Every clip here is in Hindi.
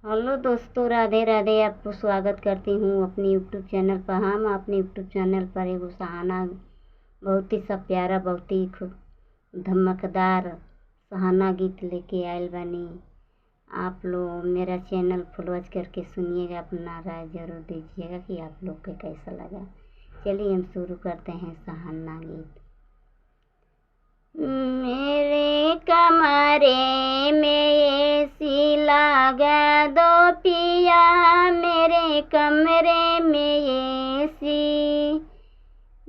हेलो दोस्तों, राधे राधे। आपको स्वागत करती हूँ अपनी यूट्यूब चैनल पर। हम अपने यूट्यूब चैनल पर एगो सहाना बहुत ही सब प्यारा, बहुत ही खूब धमकदार सहाना गीत लेके आयल बानी। आप लोग मेरा चैनल फॉलोअर्स करके सुनिएगा, अपना राय जरूर दीजिएगा कि आप लोग को कैसा लगा। चलिए हम शुरू करते हैं सहाना गीत। मेरे कमरे में एसी लगा दो पिया, मेरे कमरे में एसी,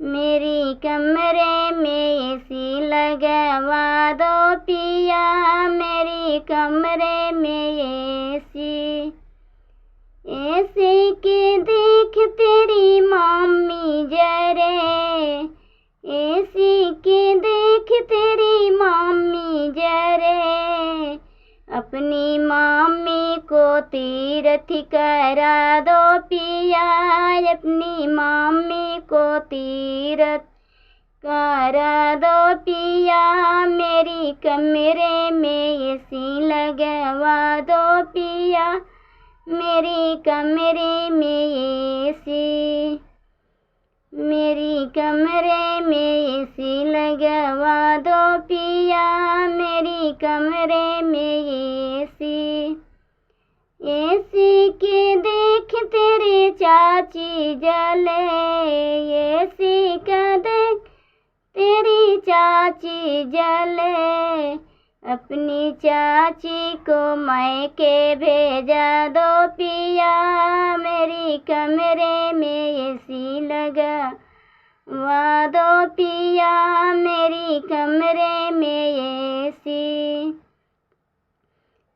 मेरी कमरे में एसी लगवा दो पिया, मेरी कमरे में एसी। ऐसे के देख तेरी मम्मी जरे, ऐसी के देख तेरी मम्मी जरे, अपनी मम्मी को तीरथ करा दो पिया, अपनी मम्मी को तीरथ करा दो पिया, मेरी कमरे में एसी लगवा दो पिया, मेरी कमरे में एसी, मेरी कमरे में एसी लगवा दो पिया, मेरी कमरे में एसी। एसी के देख तेरे चाची जले, एसी का देख तेरी चाची जले, अपनी चाची को मैके भेजा दो पिया, मेरी कमरे में एसी लगवा दो पिया, मेरी कमरे में एसी,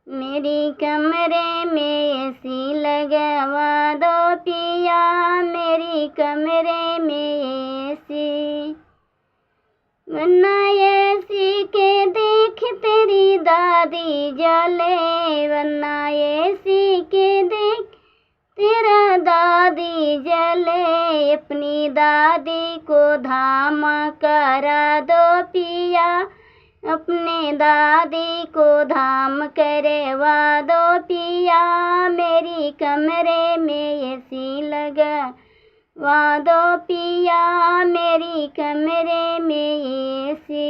मेरी कमरे में एसी लगवा दो पिया, मेरी कमरे में एसी। वरना एसी के देख तेरी दादी जले, वरना एसी के देख तेरा दादी जले, अपनी दादी को धाम करा दो पिया, अपने दादी को धाम करवा दो पिया, मेरी कमरे में एसी लगवा दो पिया, मेरी कमरे में एसी,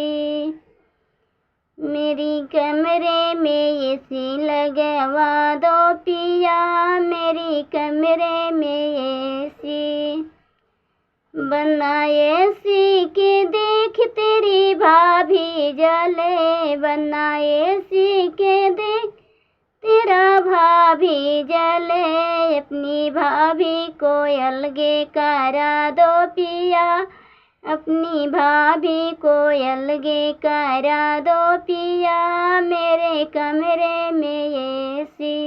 मेरी कमरे में एसी लगवा दो पिया, मेरी कमरे में एसी। वरना एसी के देख तेरी भाभी जले, वरना एसी के देख तेरा भाभी जले, अपनी भाभी को अलगे करा दो पिया, अपनी भाभी को अलगे करा दो पिया, मेरे कमरे में एसी,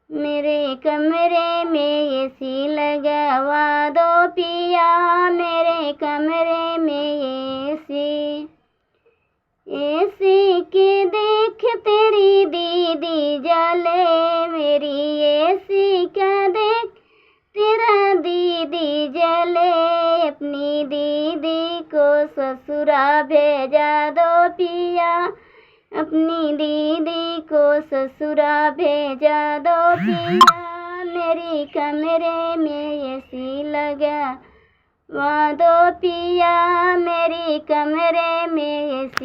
मेरे कमरे में एसी लगवा दो पिया, मेरे कमरे में एसी। एसी के देख तेरी दीदी जले, मेरी एसी का देख तेरा दीदी जले, अपनी दीदी को ससुरा भेजा दो पिया, अपनी दीदी को ससुरा भेजा दो पिया, मेरी कमरे में एसी लगवा दो पिया, मेरी कमरे में एसी।